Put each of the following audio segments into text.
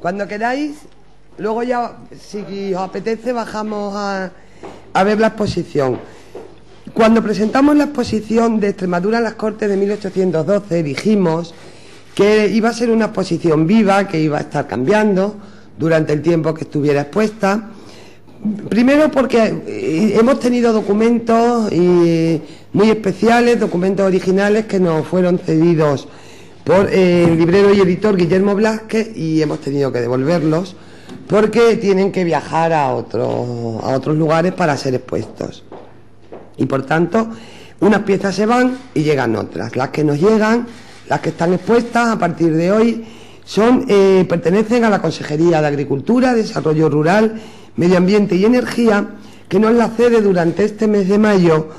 Cuando queráis, luego ya, si os apetece, bajamos a ver la exposición. Cuando presentamos la exposición de Extremadura en las Cortes de 1812, dijimos que iba a ser una exposición viva, que iba a estar cambiando durante el tiempo que estuviera expuesta. Primero porque hemos tenido documentos muy especiales, documentos originales que nos fueron cedidos por el librero y editor Guillermo Blázquez, y hemos tenido que devolverlos porque tienen que viajar a otros lugares para ser expuestos. Y por tanto, unas piezas se van y llegan otras. Las que nos llegan, las que están expuestas a partir de hoy, pertenecen a la Consejería de Agricultura, Desarrollo Rural, Medio Ambiente y Energía, que nos la cede durante este mes de mayo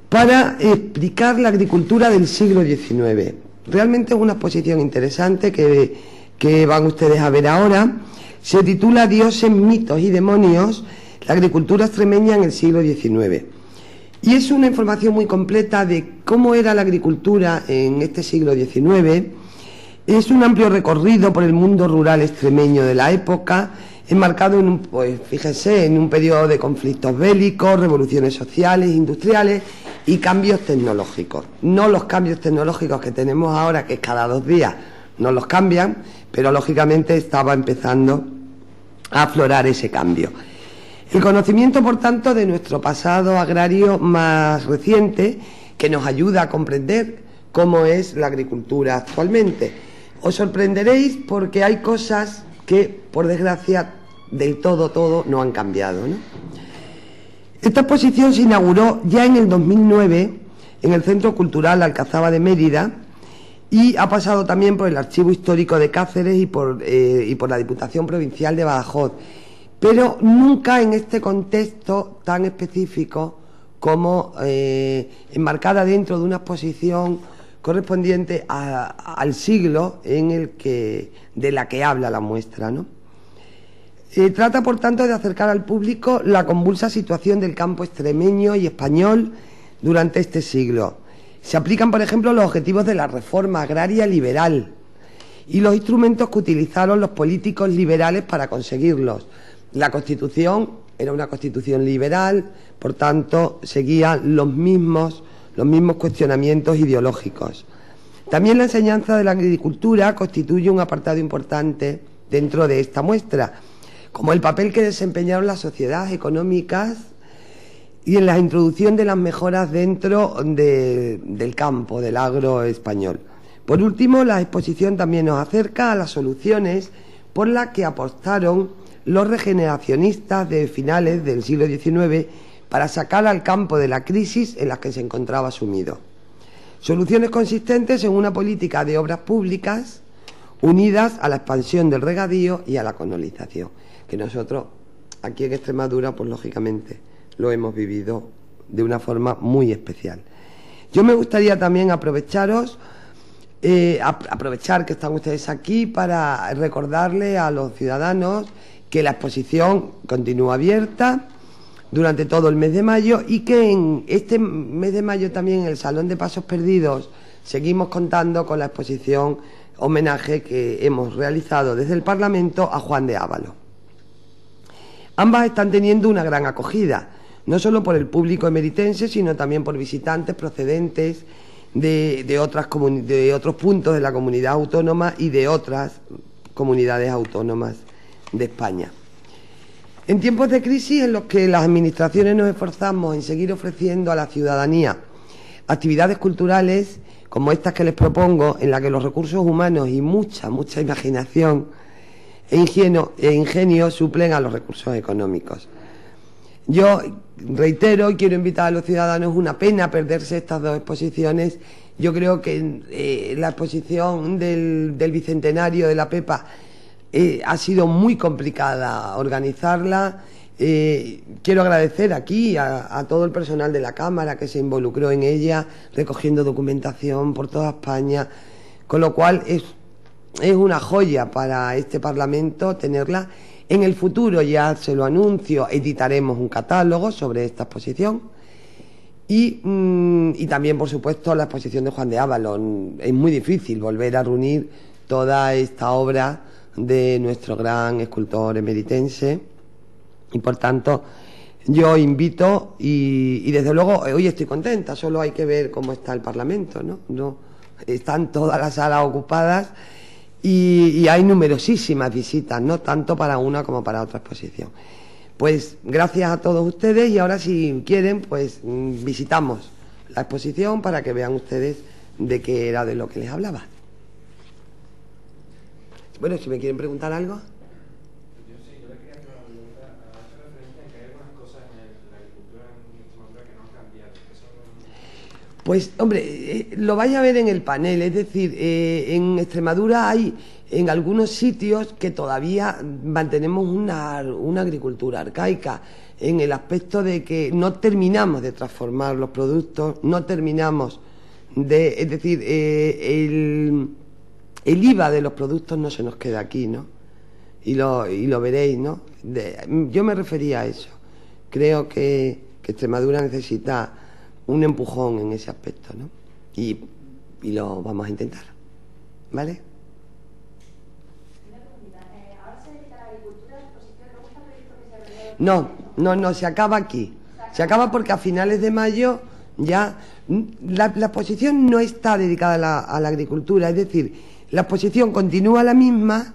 para explicar la agricultura del siglo XIX. Realmente es una exposición interesante que van ustedes a ver ahora. Se titula Dioses, mitos y demonios, la agricultura extremeña en el siglo XIX. Y es una información muy completa de cómo era la agricultura en este siglo XIX. Es un amplio recorrido por el mundo rural extremeño de la época, enmarcado en un periodo de conflictos bélicos, revoluciones sociales, industriales y cambios tecnológicos. No los cambios tecnológicos que tenemos ahora, que cada 2 días nos los cambian, pero lógicamente estaba empezando a aflorar ese cambio. El conocimiento, por tanto, de nuestro pasado agrario más reciente, que nos ayuda a comprender cómo es la agricultura actualmente. Os sorprenderéis porque hay cosas que, por desgracia, del todo no han cambiado, ¿no? Esta exposición se inauguró ya en el 2009 en el Centro Cultural Alcazaba de Mérida y ha pasado también por el Archivo Histórico de Cáceres y por la Diputación Provincial de Badajoz, pero nunca en este contexto tan específico como enmarcada dentro de una exposición correspondiente al siglo de la que habla la muestra, ¿no? Trata, por tanto, de acercar al público la convulsa situación del campo extremeño y español durante este siglo. Se aplican, por ejemplo, los objetivos de la reforma agraria liberal y los instrumentos que utilizaron los políticos liberales para conseguirlos. La Constitución era una Constitución liberal, por tanto, seguía los mismos cuestionamientos ideológicos. También la enseñanza de la agricultura constituye un apartado importante dentro de esta muestra, como el papel que desempeñaron las sociedades económicas y en la introducción de las mejoras dentro del campo, del agro español. Por último, la exposición también nos acerca a las soluciones por las que apostaron los regeneracionistas de finales del siglo XIX para sacar al campo de la crisis en la que se encontraba sumido. Soluciones consistentes en una política de obras públicas unidas a la expansión del regadío y a la colonización, que nosotros aquí en Extremadura, pues lógicamente, lo hemos vivido de una forma muy especial. Yo me gustaría también aprovechar que están ustedes aquí para recordarle a los ciudadanos que la exposición continúa abierta durante todo el mes de mayo y que en este mes de mayo también en el Salón de Pasos Perdidos seguimos contando con la exposición homenaje que hemos realizado desde el Parlamento a Juan de Ávalos. Ambas están teniendo una gran acogida, no solo por el público emeritense, sino también por visitantes procedentes de otros puntos de la comunidad autónoma y de otras comunidades autónomas de España. En tiempos de crisis en los que las administraciones nos esforzamos en seguir ofreciendo a la ciudadanía actividades culturales como estas que les propongo, en las que los recursos humanos y mucha imaginación e ingenio suplen a los recursos económicos. Yo reitero y quiero invitar a los ciudadanos, es una pena perderse estas dos exposiciones. Yo creo que la exposición del Bicentenario de la Pepa ha sido muy complicada organizarla. Quiero agradecer aquí a todo el personal de la Cámara que se involucró en ella, recogiendo documentación por toda España, con lo cual es una joya para este Parlamento tenerla. En el futuro, ya se lo anuncio, editaremos un catálogo sobre esta exposición y también, por supuesto, la exposición de Juan de Ávalos. Es muy difícil volver a reunir toda esta obra de nuestro gran escultor emeritense, y por tanto yo invito y desde luego hoy estoy contenta, solo hay que ver cómo está el Parlamento, ¿no? Están todas las salas ocupadas y hay numerosísimas visitas, no tanto para una como para otra exposición. Pues gracias a todos ustedes, y ahora si quieren pues visitamos la exposición para que vean ustedes de qué era de lo que les hablaba. Bueno, si me quieren preguntar algo. Yo le quería hacer una pregunta. Hace referencia a que hay algunas cosas en la agricultura en Extremadura que no han cambiado. Pues, hombre, lo vais a ver en el panel, es decir, en Extremadura hay en algunos sitios que todavía mantenemos una agricultura arcaica, en el aspecto de que no terminamos de transformar los productos, no terminamos de... Es decir, el IVA de los productos no se nos queda aquí, ¿no? Y lo veréis, ¿no? Yo me refería a eso. Creo que Extremadura necesita un empujón en ese aspecto, ¿no? Y lo vamos a intentar, ¿vale? ¿Ahora se dedica a la agricultura, la exposición? ¿Luego está previsto que se No, se acaba aquí. Se acaba porque a finales de mayo ya... La exposición no está dedicada a la agricultura, es decir, la exposición continúa la misma,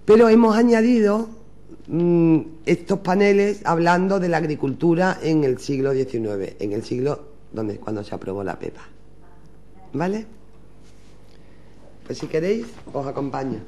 pero hemos añadido estos paneles hablando de la agricultura en el siglo XIX, en el siglo cuando se aprobó la PEPA. ¿Vale? Pues si queréis, os acompaño.